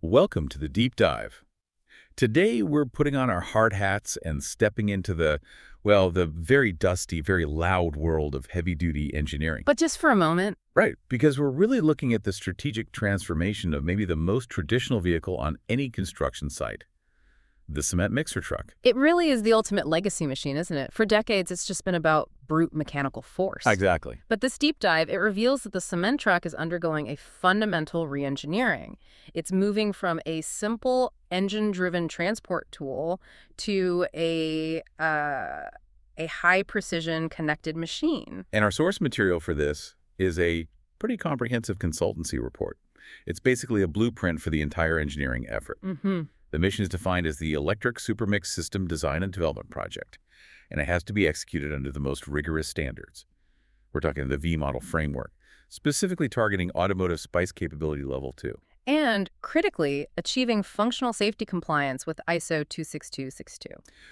Welcome to the deep dive. Today we're putting on our hard hats and stepping into the very dusty, very loud world of heavy-duty engineering. But just for a moment. Right, because we're really looking at the strategic transformation of maybe the most traditional vehicle on any construction site, the cement mixer truck. It really is the ultimate legacy machine, isn't it? For decades, it's just been about brute mechanical force. Exactly. But this deep dive, it reveals that the cement truck is undergoing a fundamental re-engineering. It's moving from a simple engine-driven transport tool to a high-precision connected machine. And our source material for this is a pretty comprehensive consultancy report. It's basically a blueprint for the entire engineering effort. The mission is defined as the Electric Supermix System Design and Development Project, and it has to be executed under the most rigorous standards. We're talking the V-model framework, specifically targeting automotive SPICE capability level 2. And, critically, achieving functional safety compliance with ISO 26262.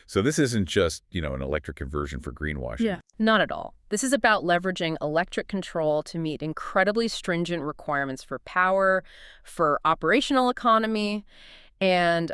So this isn't just, an electric conversion for greenwashing. Yeah. Not at all. This is about leveraging electric control to meet incredibly stringent requirements for power, for operational economy, and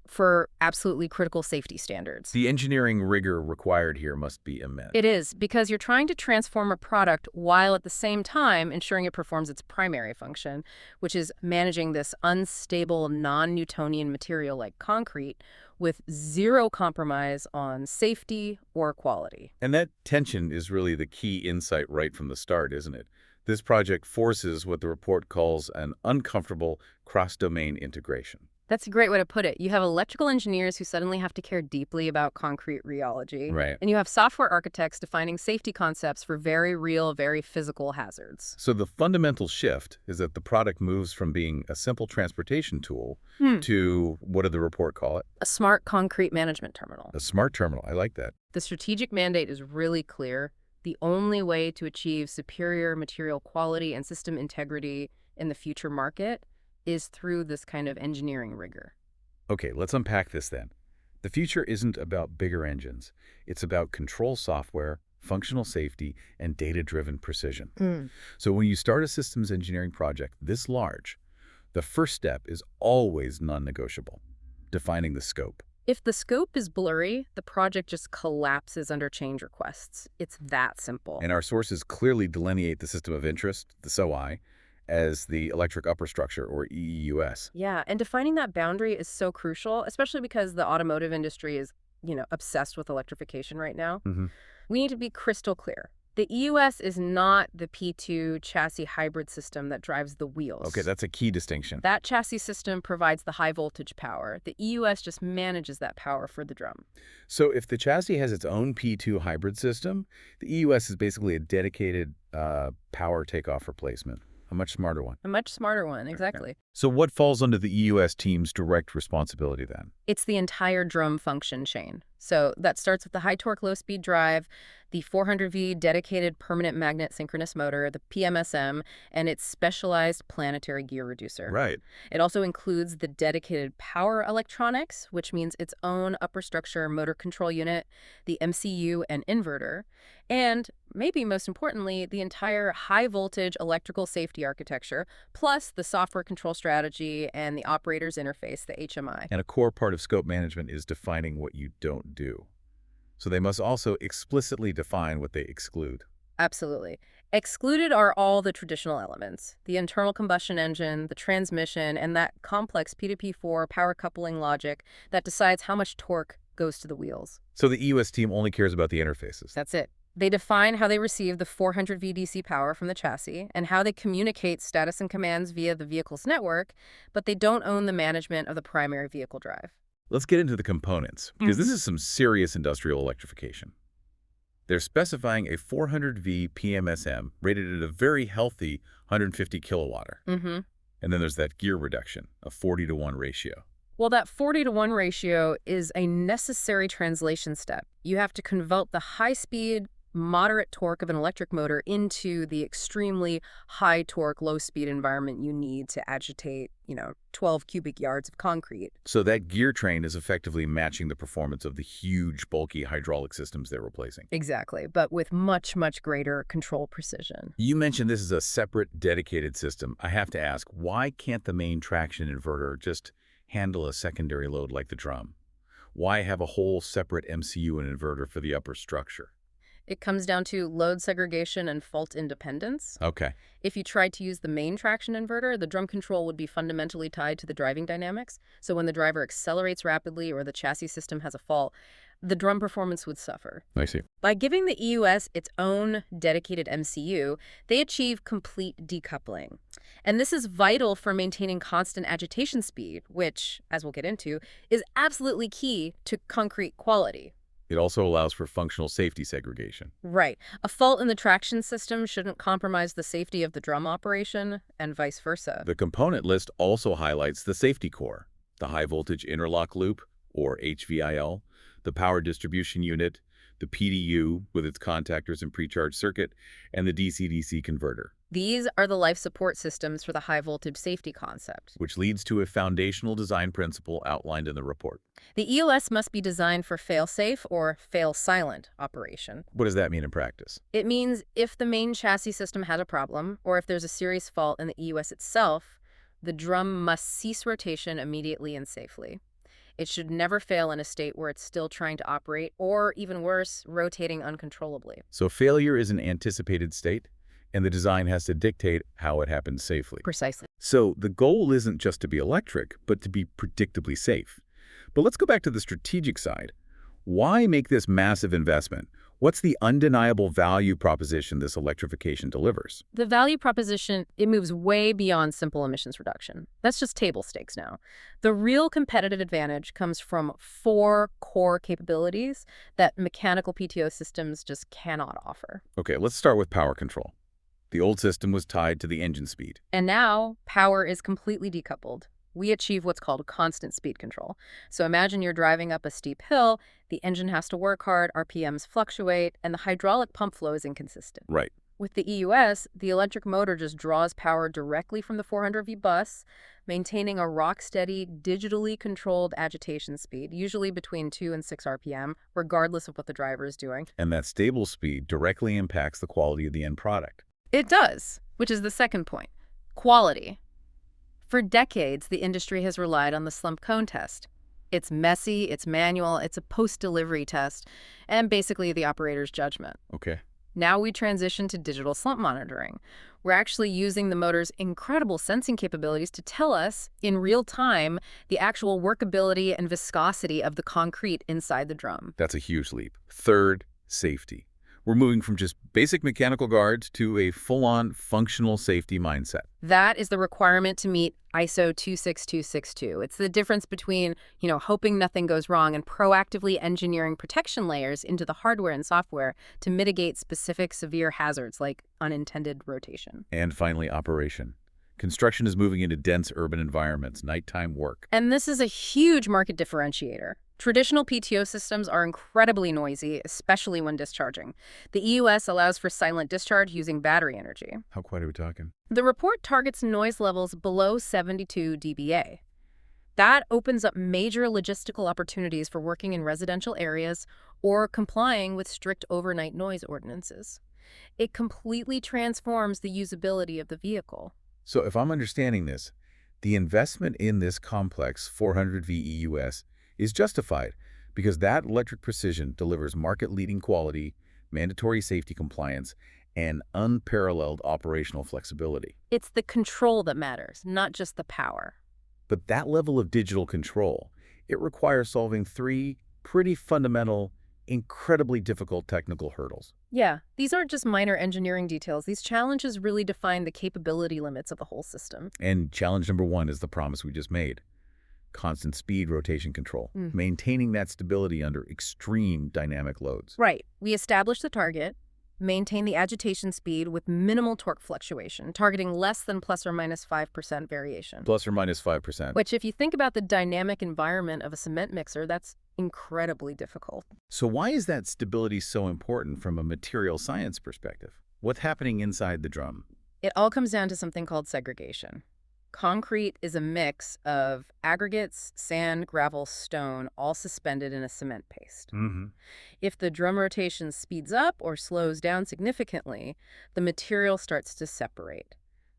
for absolutely critical safety standards. The engineering rigor required here must be immense. It is, because you're trying to transform a product while at the same time ensuring it performs its primary function, which is managing this unstable, non-Newtonian material like concrete with zero compromise on safety or quality. And that tension is really the key insight right from the start, isn't it? This project forces what the report calls an uncomfortable cross-domain integration. That's a great way to put it. You have electrical engineers who suddenly have to care deeply about concrete rheology. Right. And you have software architects defining safety concepts for very real, very physical hazards. So the fundamental shift is that the product moves from being a simple transportation tool to, what did the report call it? A smart concrete management terminal. A smart terminal. I like that. The strategic mandate is really clear. The only way to achieve superior material quality and system integrity in the future market is through this kind of engineering rigor. Okay, let's unpack this then. The future isn't about bigger engines. It's about control software, functional safety, and data-driven precision. So when you start a systems engineering project this large, the first step is always non-negotiable, defining the scope. If the scope is blurry, the project just collapses under change requests. It's that simple. And our sources clearly delineate the system of interest, the SOI, as the electric upper structure, or EEUS. Yeah, and defining that boundary is so crucial, especially because the automotive industry is, obsessed with electrification right now. We need to be crystal clear. The EUS is not the P2 chassis hybrid system that drives the wheels. Okay, that's a key distinction. That chassis system provides the high voltage power. The EUS just manages that power for the drum. So if the chassis has its own P2 hybrid system, the EUS is basically a dedicated power takeoff replacement. A much smarter one. A much smarter one, exactly. So what falls under the EUS team's direct responsibility then? It's the entire drum function chain. So that starts with the high torque, low speed drive, the 400V dedicated permanent magnet synchronous motor, the PMSM, and its specialized planetary gear reducer. Right. It also includes the dedicated power electronics, which means its own upper structure motor control unit, the MCU and inverter, and maybe most importantly, the entire high voltage electrical safety architecture, plus the software control strategy and the operator's interface, the HMI. And a core part of scope management is defining what you don't do. So they must also explicitly define what they exclude. Absolutely. Excluded are all the traditional elements: the internal combustion engine, the transmission, and that complex P2P4 power coupling logic that decides how much torque goes to the wheels. So the EUS team only cares about the interfaces. That's it. They define how they receive the 400 VDC power from the chassis and how they communicate status and commands via the vehicle's network, but they don't own the management of the primary vehicle drive. Let's get into the components, because this is some serious industrial electrification. They're specifying a 400V PMSM rated at a very healthy 150 kilowatt. And then there's that gear reduction, a 40-to-1 ratio. Well, that 40-to-1 ratio is a necessary translation step. You have to convert the high-speed moderate torque of an electric motor into the extremely high torque, low speed environment you need to agitate, 12 cubic yards of concrete. So that gear train is effectively matching the performance of the huge, bulky hydraulic systems they're replacing. Exactly, but with much, much greater control precision. You mentioned this is a separate, dedicated system. I have to ask, why can't the main traction inverter just handle a secondary load like the drum? Why have a whole separate MCU and inverter for the upper structure? It comes down to load segregation and fault independence. Okay. If you tried to use the main traction inverter, the drum control would be fundamentally tied to the driving dynamics. So when the driver accelerates rapidly or the chassis system has a fault, the drum performance would suffer. I see. By giving the EUS its own dedicated MCU, they achieve complete decoupling. And this is vital for maintaining constant agitation speed, which, as we'll get into, is absolutely key to concrete quality. It also allows for functional safety segregation. Right. A fault in the traction system shouldn't compromise the safety of the drum operation, and vice versa. The component list also highlights the safety core, the high voltage interlock loop, or HVIL, the power distribution unit, the PDU with its contactors and precharge circuit, and the DC-DC converter. These are the life support systems for the high voltage safety concept. Which leads to a foundational design principle outlined in the report. The EOS must be designed for fail-safe or fail-silent operation. What does that mean in practice? It means if the main chassis system has a problem, or if there's a serious fault in the EOS itself, the drum must cease rotation immediately and safely. It should never fail in a state where it's still trying to operate, or even worse, rotating uncontrollably. So failure is an anticipated state, and the design has to dictate how it happens safely. Precisely. So the goal isn't just to be electric, but to be predictably safe. But let's go back to the strategic side. Why make this massive investment? What's the undeniable value proposition this electrification delivers? The value proposition, it moves way beyond simple emissions reduction. That's just table stakes now. The real competitive advantage comes from 4 core capabilities that mechanical PTO systems just cannot offer. Okay, let's start with power control. The old system was tied to the engine speed. And now, power is completely decoupled. We achieve what's called constant speed control. So imagine you're driving up a steep hill, the engine has to work hard, RPMs fluctuate, and the hydraulic pump flow is inconsistent. Right. With the EUS, the electric motor just draws power directly from the 400V bus, maintaining a rock-steady, digitally controlled agitation speed, usually between 2 and 6 RPM, regardless of what the driver is doing. And that stable speed directly impacts the quality of the end product. It does, which is the second point. Quality. For decades, the industry has relied on the slump cone test. It's messy, it's manual, it's a post-delivery test, and basically the operator's judgment. Okay. Now we transition to digital slump monitoring. We're actually using the motor's incredible sensing capabilities to tell us, in real time, the actual workability and viscosity of the concrete inside the drum. That's a huge leap. Third, safety. We're moving from just basic mechanical guards to a full-on functional safety mindset. That is the requirement to meet ISO 26262. It's the difference between, hoping nothing goes wrong and proactively engineering protection layers into the hardware and software to mitigate specific severe hazards like unintended rotation. And finally, operation. Construction is moving into dense urban environments, nighttime work. And this is a huge market differentiator. Traditional PTO systems are incredibly noisy, especially when discharging. The EUS allows for silent discharge using battery energy. How quiet are we talking? The report targets noise levels below 72 dBA. That opens up major logistical opportunities for working in residential areas or complying with strict overnight noise ordinances. It completely transforms the usability of the vehicle. So if I'm understanding this, the investment in this complex 400V EUS is justified because that electric precision delivers market-leading quality, mandatory safety compliance, and unparalleled operational flexibility. It's the control that matters, not just the power. But that level of digital control, it requires solving 3 pretty fundamental, incredibly difficult technical hurdles. Yeah, these aren't just minor engineering details. These challenges really define the capability limits of the whole system. And challenge number 1 is the promise we just made. Constant speed rotation control, maintaining that stability under extreme dynamic loads. Right. We establish the target, maintain the agitation speed with minimal torque fluctuation, targeting less than plus or minus 5% variation. Plus or minus 5%. Which, if you think about the dynamic environment of a cement mixer, that's, incredibly difficult. So why is that stability so important from a material science perspective? What's happening inside the drum? It all comes down to something called segregation. Concrete is a mix of aggregates, sand, gravel, stone, all suspended in a cement paste. If the drum rotation speeds up or slows down significantly, the material starts to separate.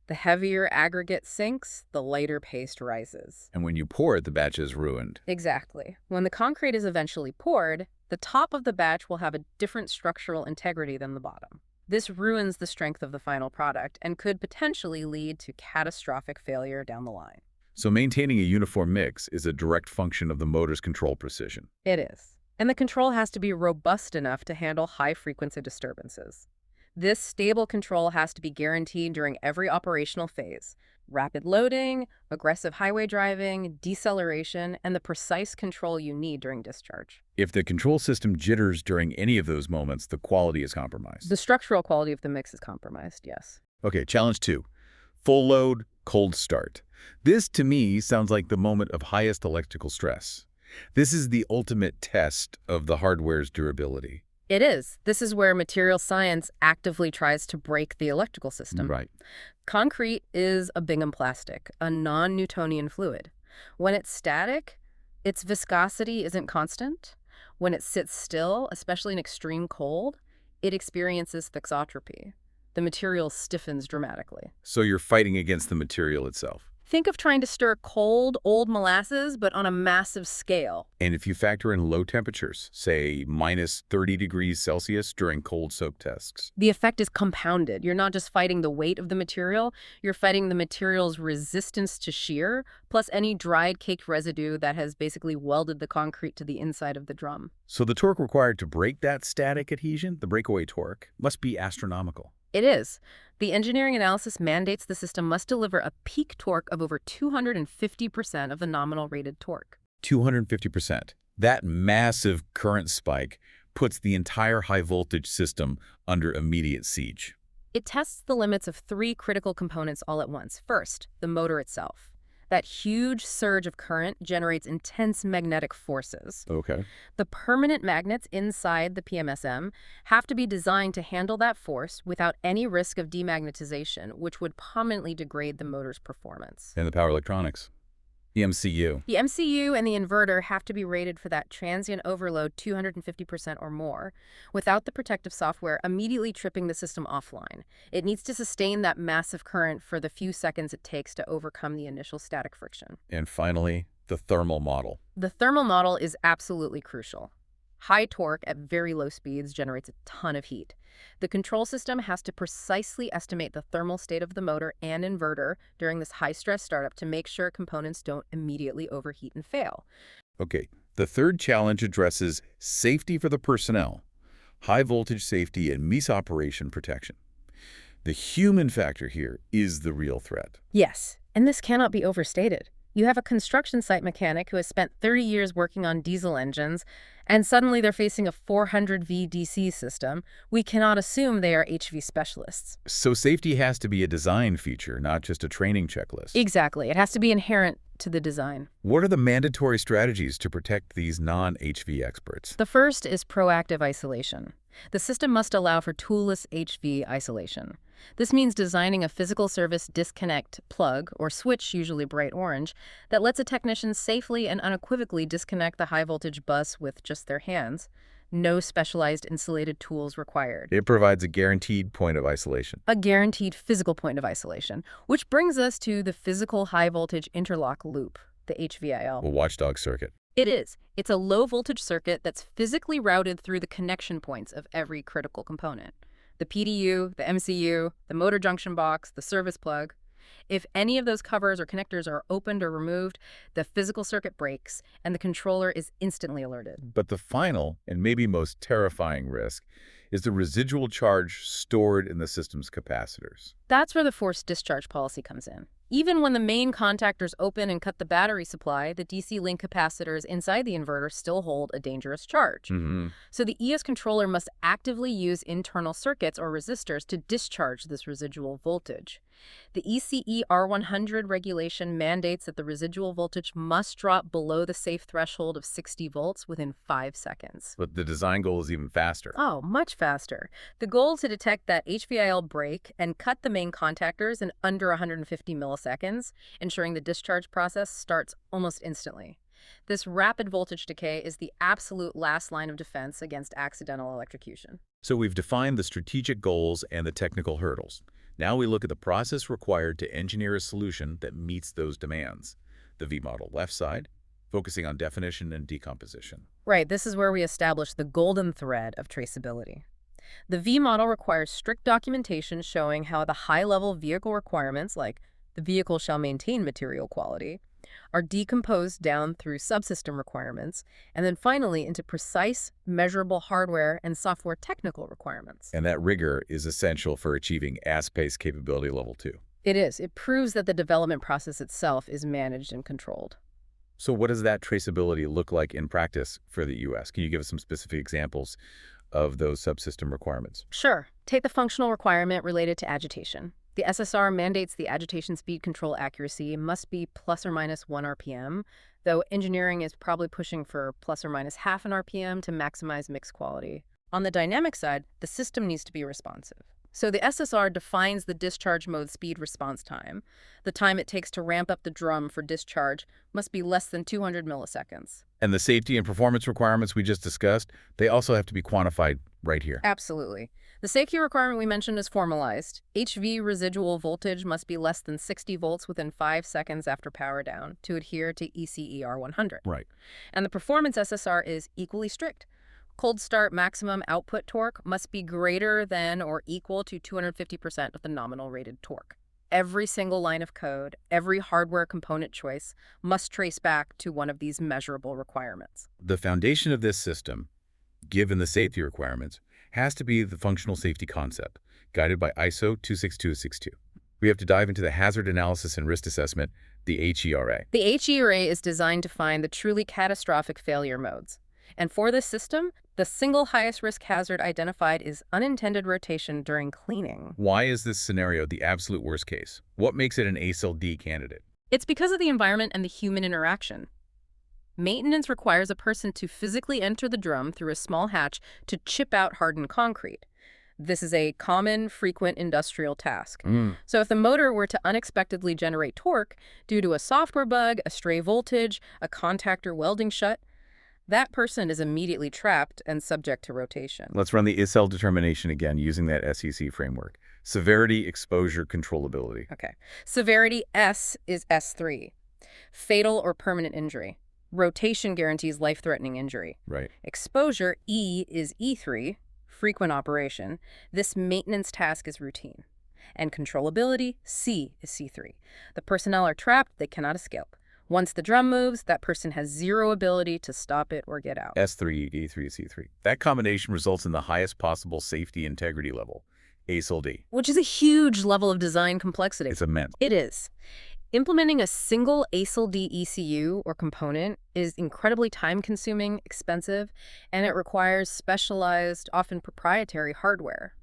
The heavier aggregate sinks, the lighter paste rises. And when you pour it, the batch is ruined. Exactly. When the concrete is eventually poured, the top of the batch will have a different structural integrity than the bottom. This ruins the strength of the final product and could potentially lead to catastrophic failure down the line. So maintaining a uniform mix is a direct function of the motor's control precision. It is. And the control has to be robust enough to handle high-frequency disturbances. This stable control has to be guaranteed during every operational phase: rapid loading, aggressive highway driving, deceleration, and the precise control you need during discharge. If the control system jitters during any of those moments, the quality is compromised. The structural quality of the mix is compromised, yes. Okay, challenge 2. Full load, cold start. This, to me, sounds like the moment of highest electrical stress. This is the ultimate test of the hardware's durability. It is. This is where material science actively tries to break the electrical system. Right. Concrete is a Bingham plastic, a non-Newtonian fluid. When it's static, its viscosity isn't constant. When it sits still, especially in extreme cold, it experiences thixotropy. The material stiffens dramatically. So you're fighting against the material itself. Think of trying to stir cold, old molasses, but on a massive scale. And if you factor in low temperatures, say minus 30 degrees Celsius during cold soak tests, The effect is compounded. You're not just fighting the weight of the material, you're fighting the material's resistance to shear, plus any dried caked residue that has basically welded the concrete to the inside of the drum. so the torque required to break that static adhesion, the breakaway torque, must be astronomical. It is. The engineering analysis mandates the system must deliver a peak torque of over 250% of the nominal rated torque. 250%. That massive current spike puts the entire high-voltage system under immediate siege. It tests the limits of 3 critical components all at once. First, the motor itself. That huge surge of current generates intense magnetic forces. Okay. The permanent magnets inside the PMSM have to be designed to handle that force without any risk of demagnetization, which would permanently degrade the motor's performance. And the power electronics. The MCU. The MCU and the inverter have to be rated for that transient overload 250% or more, without the protective software immediately tripping the system offline. It needs to sustain that massive current for the few seconds it takes to overcome the initial static friction. And finally, the thermal model. The thermal model is absolutely crucial. High torque at very low speeds generates a ton of heat. The control system has to precisely estimate the thermal state of the motor and inverter during this high-stress startup to make sure components don't immediately overheat and fail. Okay, the third challenge addresses safety for the personnel, high-voltage safety and misoperation protection. The human factor here is the real threat. Yes, and this cannot be overstated. You have a construction site mechanic who has spent 30 years working on diesel engines, and suddenly they're facing a 400 VDC system. We cannot assume they are HV specialists. So safety has to be a design feature, not just a training checklist. Exactly. It has to be inherent to the design. What are the mandatory strategies to protect these non-HV experts? The first is proactive isolation. The system must allow for toolless HV isolation. This means designing a physical service disconnect plug, or switch, usually bright orange, that lets a technician safely and unequivocally disconnect the high-voltage bus with just their hands. No specialized insulated tools required. It provides a guaranteed point of isolation. A guaranteed physical point of isolation, which brings us to the physical high-voltage interlock loop, the HVIL. A watchdog circuit. It is. It's a low-voltage circuit that's physically routed through the connection points of every critical component. The PDU, the MCU, the motor junction box, the service plug. If any of those covers or connectors are opened or removed, the physical circuit breaks and the controller is instantly alerted. But the final, and maybe most terrifying risk, is the residual charge stored in the system's capacitors. That's where the forced discharge policy comes in. Even when the main contactors open and cut the battery supply, the DC link capacitors inside the inverter still hold a dangerous charge. So the ES controller must actively use internal circuits or resistors to discharge this residual voltage. The ECE R100 regulation mandates that the residual voltage must drop below the safe threshold of 60 volts within 5 seconds. But the design goal is even faster. Oh, much faster. The goal is to detect that HVIL break and cut the main contactors in under 150 milliseconds, ensuring the discharge process starts almost instantly. This rapid voltage decay is the absolute last line of defense against accidental electrocution. So we've defined the strategic goals and the technical hurdles. Now we look at the process required to engineer a solution that meets those demands. The V-model left side, focusing on definition and decomposition. Right, this is where we establish the golden thread of traceability. The V model requires strict documentation showing how the high-level vehicle requirements, like the vehicle shall maintain material quality, are decomposed down through subsystem requirements, and then finally into precise, measurable hardware and software technical requirements. And that rigor is essential for achieving ASPACE capability level 2. It is. It proves that the development process itself is managed and controlled. So what does that traceability look like in practice for the U.S.? Can you give us some specific examples of those subsystem requirements? Sure. Take the functional requirement related to agitation. The SSR mandates the agitation speed control accuracy must be plus or minus 1 RPM, though engineering is probably pushing for plus or minus half an RPM to maximize mix quality. On the dynamic side, the system needs to be responsive. So the SSR defines the discharge mode speed response time. The time it takes to ramp up the drum for discharge must be less than 200 milliseconds. And the safety and performance requirements we just discussed, they also have to be quantified right here. Absolutely. The safety requirement we mentioned is formalized. HV residual voltage must be less than 60 volts within 5 seconds after power down to adhere to ECE R100. Right. And the performance SSR is equally strict. Cold start maximum output torque must be greater than or equal to 250% of the nominal rated torque. Every single line of code, every hardware component choice must trace back to one of these measurable requirements. The foundation of this system, given the safety requirements, has to be the functional safety concept, guided by ISO 26262. We have to dive into the hazard analysis and risk assessment, the HERA. The HERA is designed to find the truly catastrophic failure modes. And for this system, the single highest risk hazard identified is unintended rotation during cleaning. Why is this scenario the absolute worst case? What makes it an ASIL D candidate? It's because of the environment and the human interaction. Maintenance requires a person to physically enter the drum through a small hatch to chip out hardened concrete. This is a common, frequent industrial task. So if the motor were to unexpectedly generate torque due to a software bug, a stray voltage, a contactor welding shut, that person is immediately trapped and subject to rotation. Let's run the ISL determination again using that SEC framework. Severity, exposure, controllability. Okay. Severity S is S3. Fatal or permanent injury. Rotation guarantees life-threatening injury. Right. Exposure E is E3. Frequent operation. This maintenance task is routine. And controllability, C is C3. The personnel are trapped, they cannot escape. Once the drum moves, that person has zero ability to stop it or get out. S3, E3, C3. That combination results in the highest possible safety integrity level, ASIL D. Which is a huge level of design complexity. It's immense. It is. Implementing a single ASIL D ECU or component is incredibly time-consuming, expensive, and it requires specialized, often proprietary hardware.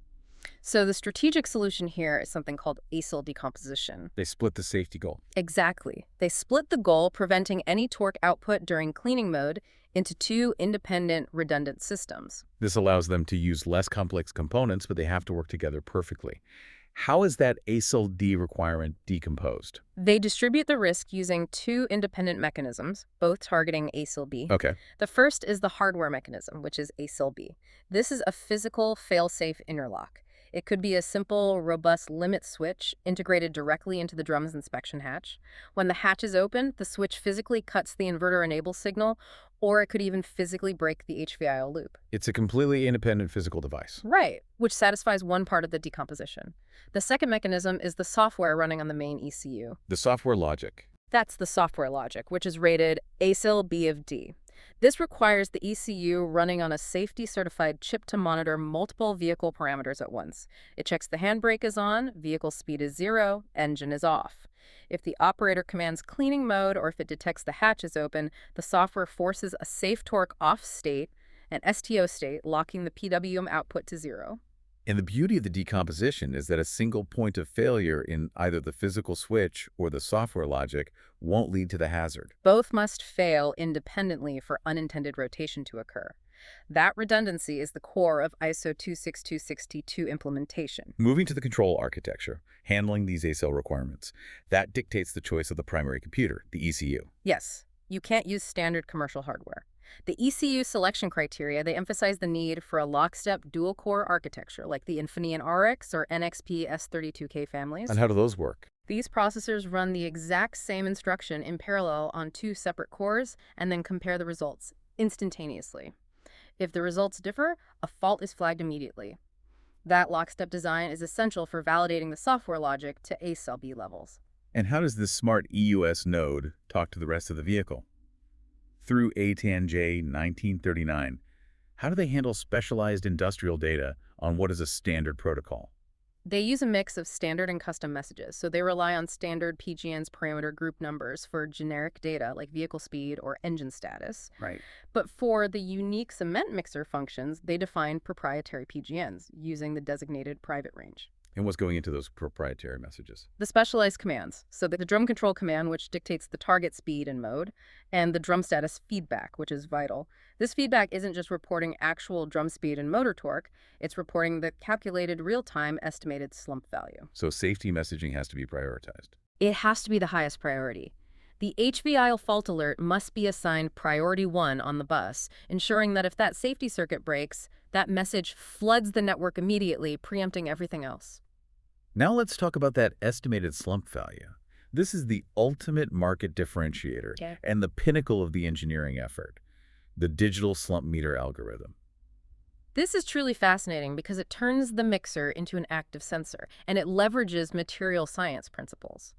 So the strategic solution here is something called ASIL decomposition. They split the safety goal. Exactly. They split the goal, preventing any torque output during cleaning mode, into two independent, redundant systems. This allows them to use less complex components, but they have to work together perfectly. How is that ASIL D requirement decomposed? They distribute the risk using two independent mechanisms, both targeting ASIL B. Okay. The first is the hardware mechanism, which is ASIL B. This is a physical fail-safe interlock. It could be a simple, robust limit switch integrated directly into the drum's inspection hatch. When the hatch is open, the switch physically cuts the inverter enable signal, or it could even physically break the HVIL loop. It's a completely independent physical device. Right, which satisfies one part of the decomposition. The second mechanism is the software running on the main ECU. The software logic. That's the software logic, which is rated ASIL B of D. This requires the ECU running on a safety-certified chip to monitor multiple vehicle parameters at once. It checks the handbrake is on, vehicle speed is 0, engine is off. If the operator commands cleaning mode or if it detects the hatch is open, the software forces a safe torque off state, an STO state, locking the PWM output to 0. And the beauty of the decomposition is that a single point of failure in either the physical switch or the software logic won't lead to the hazard. Both must fail independently for unintended rotation to occur. That redundancy is the core of ISO 26262 implementation. Moving to the control architecture, handling these ASIL requirements, that dictates the choice of the primary computer, the ECU. Yes, you can't use standard commercial hardware. The ECU selection criteria, they emphasize the need for a lockstep dual-core architecture like the Infineon RX or NXP S32K families. And how do those work? These processors run the exact same instruction in parallel on two separate cores and then compare the results instantaneously. If the results differ, a fault is flagged immediately. That lockstep design is essential for validating the software logic to A-cell-B levels. And how does this smart EUS node talk to the rest of the vehicle? Through A10J 1939, how do they handle specialized industrial data on what is a standard protocol? They use a mix of standard and custom messages, so they rely on standard PGN's parameter group numbers for generic data like vehicle speed or engine status. Right. But for the unique cement mixer functions, they define proprietary PGNs using the designated private range. And what's going into those proprietary messages? The specialized commands, so the drum control command, which dictates the target speed and mode, and the drum status feedback, which is vital. This feedback isn't just reporting actual drum speed and motor torque, it's reporting the calculated real-time estimated slump value. So safety messaging has to be prioritized. It has to be the highest priority. The HVIL fault alert must be assigned priority 1 on the bus, ensuring that if that safety circuit breaks, that message floods the network immediately, preempting everything else. Now let's talk about that estimated slump value. This is the ultimate market differentiator and the pinnacle of the engineering effort, the digital slump meter algorithm. This is truly fascinating because it turns the mixer into an active sensor, and it leverages material science principles.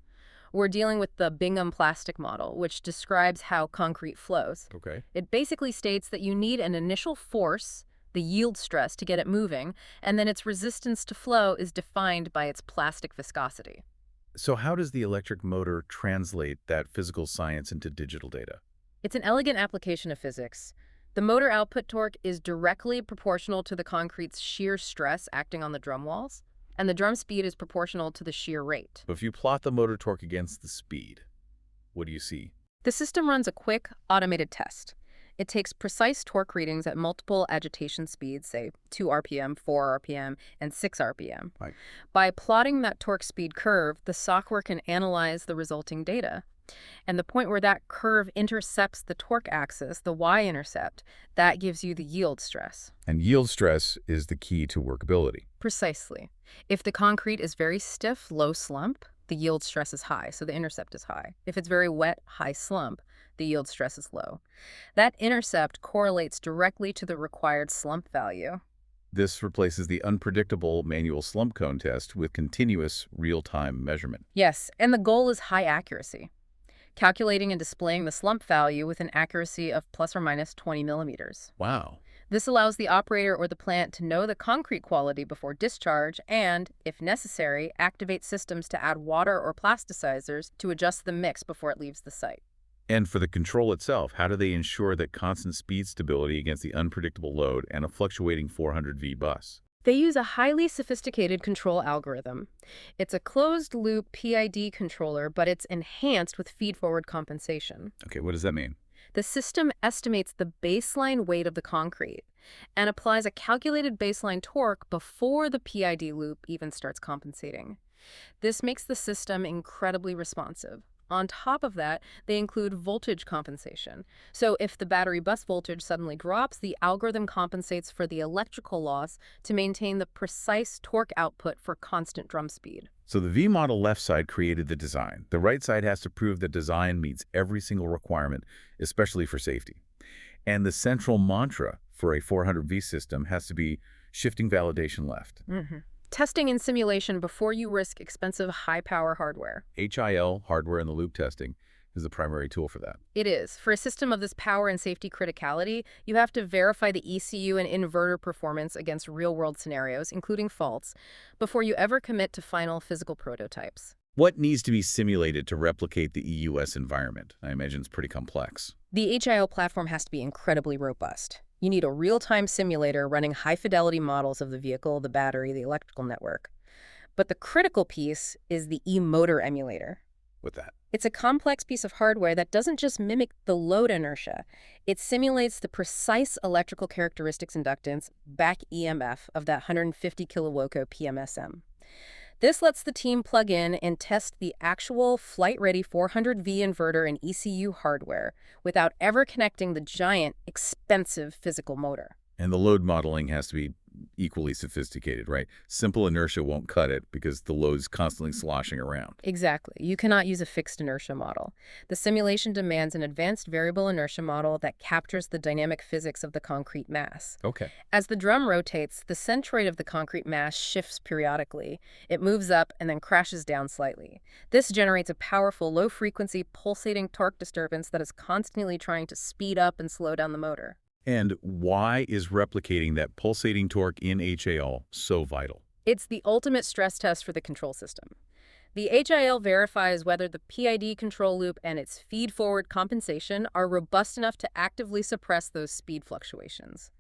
We're dealing with the Bingham plastic model, which describes how concrete flows. Okay. It basically states that you need an initial force, the yield stress, to get it moving, and then its resistance to flow is defined by its plastic viscosity. So how does the electric motor translate that physical science into digital data? It's an elegant application of physics. The motor output torque is directly proportional to the concrete's shear stress acting on the drum walls, and the drum speed is proportional to the shear rate. But if you plot the motor torque against the speed, what do you see? The system runs a quick, automated test. It takes precise torque readings at multiple agitation speeds, say 2 RPM, 4 RPM, and 6 RPM. Right. By plotting that torque speed curve, the software can analyze the resulting data. And the point where that curve intercepts the torque axis, the y-intercept, that gives you the yield stress. And yield stress is the key to workability. Precisely. If the concrete is very stiff, low slump, the yield stress is high, so the intercept is high. If it's very wet, high slump, the yield stress is low. That intercept correlates directly to the required slump value. This replaces the unpredictable manual slump cone test with continuous real-time measurement. Yes, and the goal is high accuracy. Calculating and displaying the slump value with an accuracy of plus or minus 20 millimeters. Wow. This allows the operator or the plant to know the concrete quality before discharge and, if necessary, activate systems to add water or plasticizers to adjust the mix before it leaves the site. And for the control itself, how do they ensure that constant speed stability against the unpredictable load and a fluctuating 400V bus? They use a highly sophisticated control algorithm. It's a closed-loop PID controller, but it's enhanced with feed-forward compensation. Okay, what does that mean? The system estimates the baseline weight of the concrete and applies a calculated baseline torque before the PID loop even starts compensating. This makes the system incredibly responsive. On top of that, they include voltage compensation. So if the battery bus voltage suddenly drops, the algorithm compensates for the electrical loss to maintain the precise torque output for constant drum speed. So the V model left side created the design. The right side has to prove the design meets every single requirement, especially for safety. And the central mantra for a 400V system has to be shifting validation left. Testing in simulation before you risk expensive high-power hardware. HIL, hardware in the loop testing, is the primary tool for that. It is. For a system of this power and safety criticality, you have to verify the ECU and inverter performance against real-world scenarios, including faults, before you ever commit to final physical prototypes. What needs to be simulated to replicate the EUS environment? I imagine it's pretty complex. The HIL platform has to be incredibly robust. You need a real-time simulator running high-fidelity models of the vehicle, the battery, the electrical network. But the critical piece is the e-motor emulator. With that. It's a complex piece of hardware that doesn't just mimic the load inertia. It simulates the precise electrical characteristics inductance, back EMF, of that 150 kilowatt PMSM. This lets the team plug in and test the actual flight-ready 400V inverter and ECU hardware without ever connecting the giant, expensive physical motor. And the load modeling has to be equally sophisticated, right? Simple inertia won't cut it because the load's constantly sloshing around. Exactly. You cannot use a fixed inertia model. The simulation demands an advanced variable inertia model that captures the dynamic physics of the concrete mass. Okay. As the drum rotates, the centroid of the concrete mass shifts periodically. It moves up and then crashes down slightly. This generates a powerful, low-frequency, pulsating torque disturbance that is constantly trying to speed up and slow down the motor. And why is replicating that pulsating torque in HAL so vital? It's the ultimate stress test for the control system. The HIL verifies whether the PID control loop and its feed-forward compensation are robust enough to actively suppress those speed fluctuations.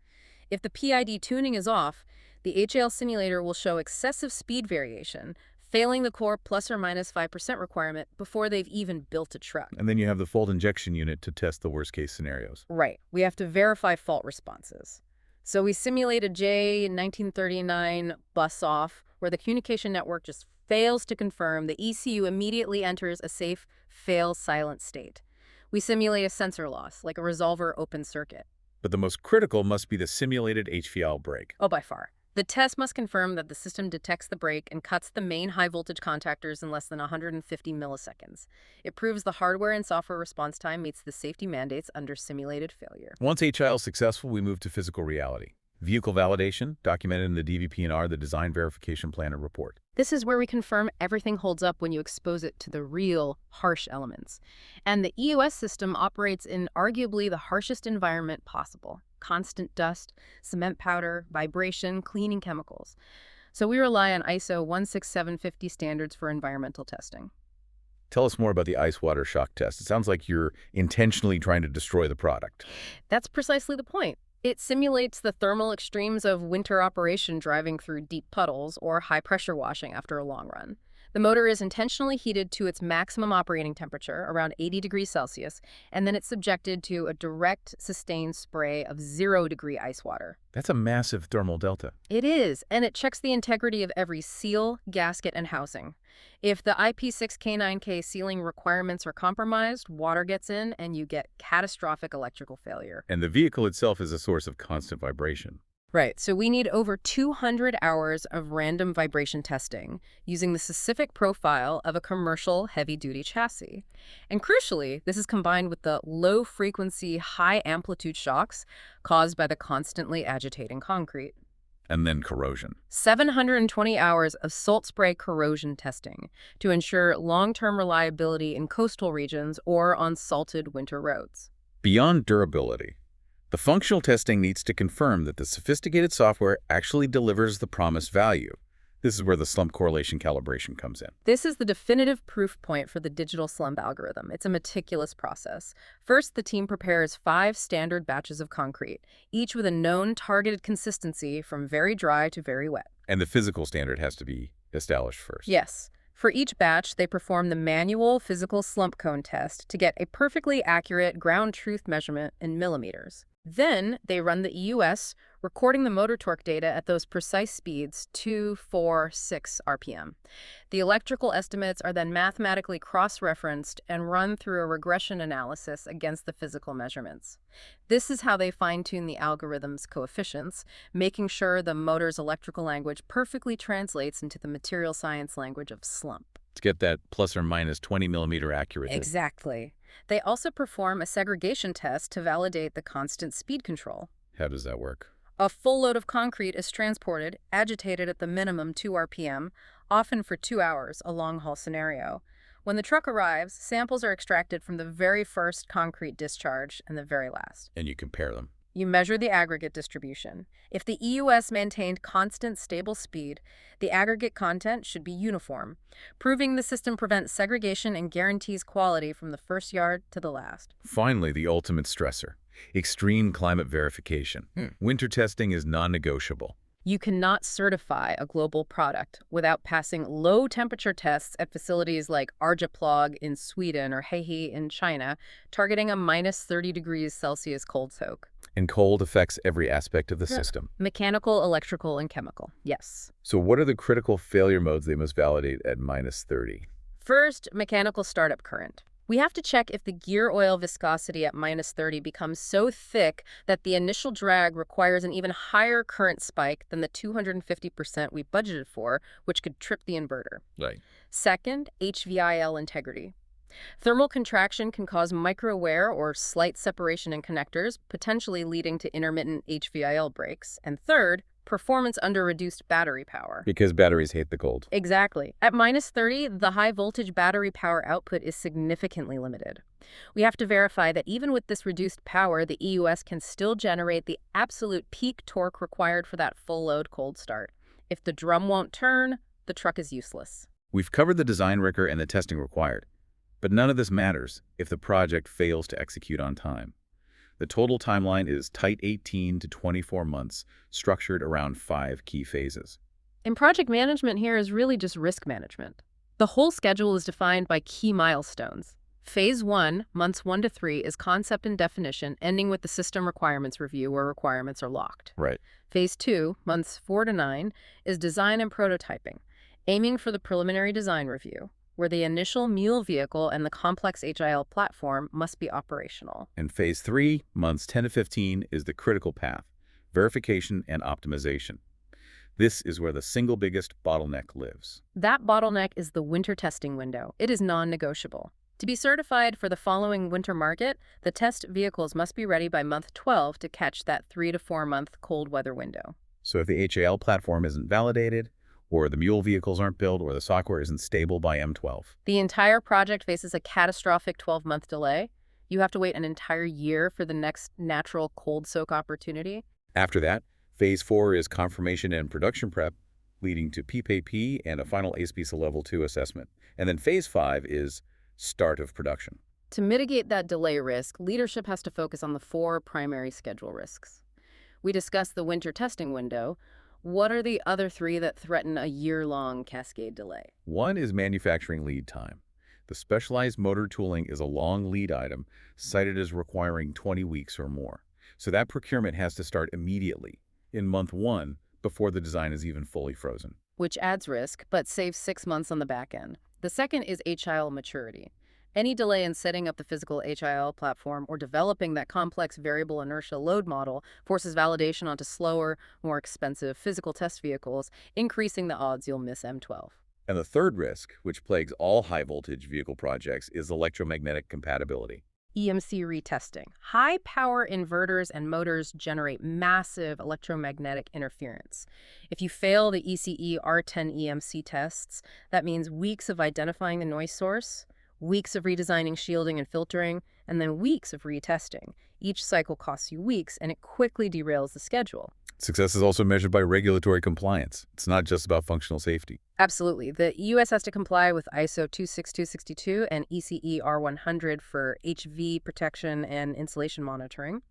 If the PID tuning is off, the HIL simulator will show excessive speed variation, failing the core plus or minus 5% requirement before they've even built a truck. And then you have the fault injection unit to test the worst-case scenarios. Right. We have to verify fault responses. So we simulate a J1939 bus off where the communication network just fails to confirm. The ECU immediately enters a safe fail-silent state. We simulate a sensor loss, like a resolver open circuit. But the most critical must be the simulated HVL break. Oh, by far. The test must confirm that the system detects the break and cuts the main high-voltage contactors in less than 150 milliseconds. It proves the hardware and software response time meets the safety mandates under simulated failure. Once HIL is successful, we move to physical reality. Vehicle validation, documented in the DVP&R, the Design Verification Plan and Report. This is where we confirm everything holds up when you expose it to the real, harsh elements. And the EOS system operates in arguably the harshest environment possible. Constant dust, cement powder, vibration, cleaning chemicals. So we rely on ISO 16750 standards for environmental testing. Tell us more about the ice water shock test. It sounds like you're intentionally trying to destroy the product. That's precisely the point. It simulates the thermal extremes of winter operation driving through deep puddles or high-pressure washing after a long run. The motor is intentionally heated to its maximum operating temperature, around 80 degrees Celsius, and then it's subjected to a direct, sustained spray of 0-degree ice water. That's a massive thermal delta. It is, and it checks the integrity of every seal, gasket, and housing. If the IP6K9K sealing requirements are compromised, water gets in, and you get catastrophic electrical failure. And the vehicle itself is a source of constant vibration. Right, so we need over 200 hours of random vibration testing using the specific profile of a commercial heavy-duty chassis. And crucially, this is combined with the low-frequency, high-amplitude shocks caused by the constantly agitating concrete. And then corrosion. 720 hours of salt spray corrosion testing to ensure long-term reliability in coastal regions or on salted winter roads. Beyond durability, the functional testing needs to confirm that the sophisticated software actually delivers the promised value. This is where the slump correlation calibration comes in. This is the definitive proof point for the digital slump algorithm. It's a meticulous process. First, the team prepares 5 standard batches of concrete, each with a known targeted consistency from very dry to very wet. And the physical standard has to be established first. Yes. For each batch, they perform the manual physical slump cone test to get a perfectly accurate ground truth measurement in millimeters. Then they run the EUS, recording the motor torque data at those precise speeds, 2, 4, 6 RPM. The electrical estimates are then mathematically cross-referenced and run through a regression analysis against the physical measurements. This is how they fine-tune the algorithm's coefficients, making sure the motor's electrical language perfectly translates into the material science language of slump. To get that plus or minus 20 millimeter accuracy. Exactly. They also perform a segregation test to validate the constant speed control. How does that work? A full load of concrete is transported, agitated at the minimum 2 RPM, often for 2 hours, a long-haul scenario. When the truck arrives, samples are extracted from the very first concrete discharge and the very last. And you compare them. You measure the aggregate distribution. If the EUS maintained constant, stable speed, the aggregate content should be uniform, proving the system prevents segregation and guarantees quality from the first yard to the last. Finally, the ultimate stressor. Extreme climate verification. Winter testing is non-negotiable. You cannot certify a global product without passing low-temperature tests at facilities like Arjeplog in Sweden or Hehe in China, targeting a minus 30 degrees Celsius cold soak. And cold affects every aspect of the system. Mechanical, electrical, and chemical, yes. So what are the critical failure modes they must validate at minus 30? First, mechanical startup current. We have to check if the gear oil viscosity at minus 30 becomes so thick that the initial drag requires an even higher current spike than the 250% we budgeted for, which could trip the inverter. Right. Second, HVIL integrity. Thermal contraction can cause micro-wear or slight separation in connectors, potentially leading to intermittent HVIL breaks. And third, performance under reduced battery power. Because batteries hate the cold. Exactly. At minus 30, the high-voltage battery power output is significantly limited. We have to verify that even with this reduced power, the EUS can still generate the absolute peak torque required for that full-load cold start. If the drum won't turn, the truck is useless. We've covered the design rigor and the testing required. But none of this matters if the project fails to execute on time. The total timeline is tight 18 to 24 months, structured around 5 key phases. And project management here is really just risk management. The whole schedule is defined by key milestones. Phase 1, months 1 to 3, is concept and definition, ending with the system requirements review where requirements are locked. Right. Phase 2, months 4 to 9, is design and prototyping, aiming for the preliminary design review, where the initial mule vehicle and the complex HIL platform must be operational. And Phase 3, months 10 to 15, is the critical path, verification and optimization. This is where the single biggest bottleneck lives. That bottleneck is the winter testing window. It is non-negotiable. To be certified for the following winter market, the test vehicles must be ready by month 12 to catch that 3 to 4 month cold weather window. So if the HIL platform isn't validated, or the mule vehicles aren't built, or the software isn't stable by M12, the entire project faces a catastrophic 12-month delay. You have to wait an entire year for the next natural cold soak opportunity. After that, Phase 4 is confirmation and production prep, leading to PPP and a final ASPISA Level 2 assessment. And then Phase 5 is start of production. To mitigate that delay risk, leadership has to focus on the 4 primary schedule risks. We discussed the winter testing window. What are the other 3 that threaten a year-long cascade delay? One is manufacturing lead time. The specialized motor tooling is a long lead item, cited as requiring 20 weeks or more. So that procurement has to start immediately, in month 1, before the design is even fully frozen. Which adds risk, but saves 6 months on the back end. The second is HIL maturity. Any delay in setting up the physical HIL platform or developing that complex variable inertia load model forces validation onto slower, more expensive physical test vehicles, increasing the odds you'll miss M12. And the third risk, which plagues all high-voltage vehicle projects, is electromagnetic compatibility. EMC retesting. High-power inverters and motors generate massive electromagnetic interference. If you fail the ECE R10 EMC tests, that means weeks of identifying the noise source, weeks of redesigning shielding and filtering, and then weeks of retesting. Each cycle costs you weeks, and it quickly derails the schedule. Success is also measured by regulatory compliance. It's not just about functional safety. Absolutely. The US has to comply with ISO 26262 and ECE R100 for HV protection and insulation monitoring.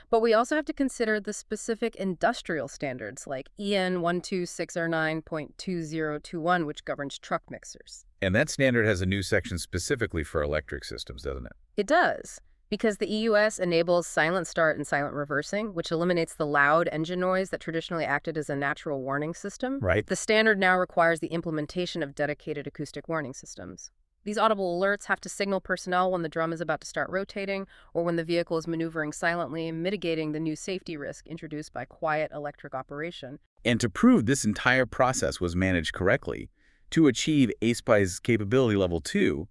But we also have to consider the specific industrial standards like EN 12609.2021, which governs truck mixers. And that standard has a new section specifically for electric systems, doesn't it? It does, because the EUS enables silent start and silent reversing, which eliminates the loud engine noise that traditionally acted as a natural warning system. Right. The standard now requires the implementation of dedicated acoustic warning systems. These audible alerts have to signal personnel when the drum is about to start rotating or when the vehicle is maneuvering silently, mitigating the new safety risk introduced by quiet electric operation. And to prove this entire process was managed correctly, to achieve ASPICE capability level 2,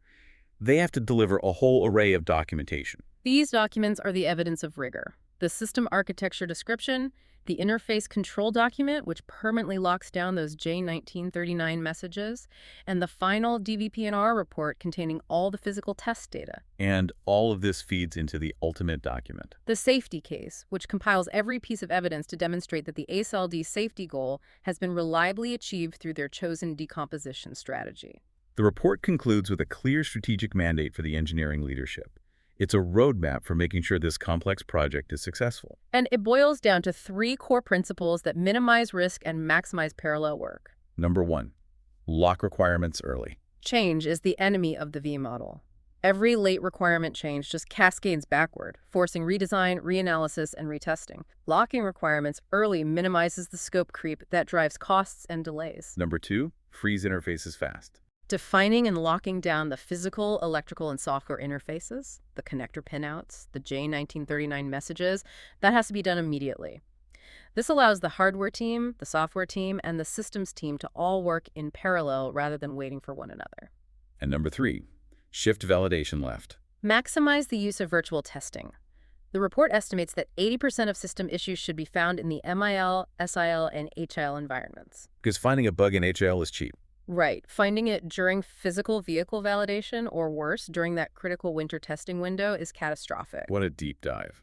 they have to deliver a whole array of documentation. These documents are the evidence of rigor. The system architecture description, the interface control document, which permanently locks down those J1939 messages, and the final DVP&R report containing all the physical test data. And all of this feeds into the ultimate document. The safety case, which compiles every piece of evidence to demonstrate that the ASLD safety goal has been reliably achieved through their chosen decomposition strategy. The report concludes with a clear strategic mandate for the engineering leadership. It's a roadmap for making sure this complex project is successful. And it boils down to 3 core principles that minimize risk and maximize parallel work. Number 1, lock requirements early. Change is the enemy of the V model. Every late requirement change just cascades backward, forcing redesign, reanalysis, and retesting. Locking requirements early minimizes the scope creep that drives costs and delays. Number 2, freeze interfaces fast. Defining and locking down the physical, electrical, and software interfaces, the connector pinouts, the J1939 messages, that has to be done immediately. This allows the hardware team, the software team, and the systems team to all work in parallel rather than waiting for one another. And number 3, shift validation left. Maximize the use of virtual testing. The report estimates that 80% of system issues should be found in the MIL, SIL, and HIL environments. Because finding a bug in HL is cheap. Right. Finding it during physical vehicle validation, or worse, during that critical winter testing window, is catastrophic. What a deep dive.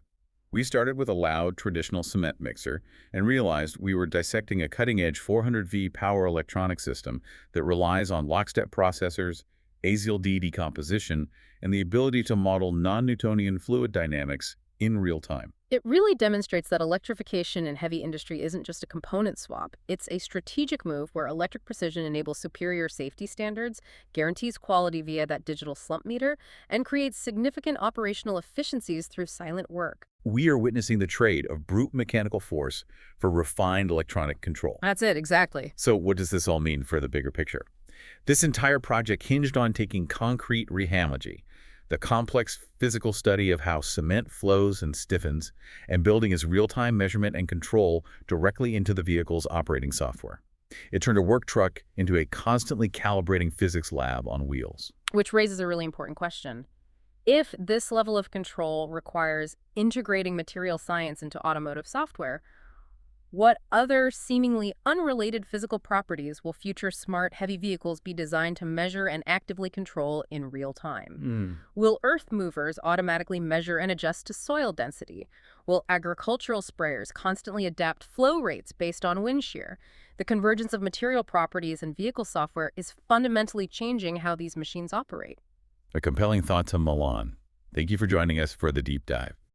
We started with a loud, traditional cement mixer and realized we were dissecting a cutting-edge 400V power electronic system that relies on lockstep processors, azial D decomposition, and the ability to model non-Newtonian fluid dynamics in real time. It really demonstrates that electrification in heavy industry isn't just a component swap. It's a strategic move where electric precision enables superior safety standards, guarantees quality via that digital slump meter, and creates significant operational efficiencies through silent work. We are witnessing the trade of brute mechanical force for refined electronic control. That's it, exactly. So what does this all mean for the bigger picture? This entire project hinged on taking concrete rehomology, the complex physical study of how cement flows and stiffens, and building its real-time measurement and control directly into the vehicle's operating software. It turned a work truck into a constantly calibrating physics lab on wheels. Which raises a really important question. If this level of control requires integrating material science into automotive software, what other seemingly unrelated physical properties will future smart heavy vehicles be designed to measure and actively control in real time? Will earth movers automatically measure and adjust to soil density? Will agricultural sprayers constantly adapt flow rates based on wind shear? The convergence of material properties and vehicle software is fundamentally changing how these machines operate. A compelling thought to Milan. Thank you for joining us for the deep dive.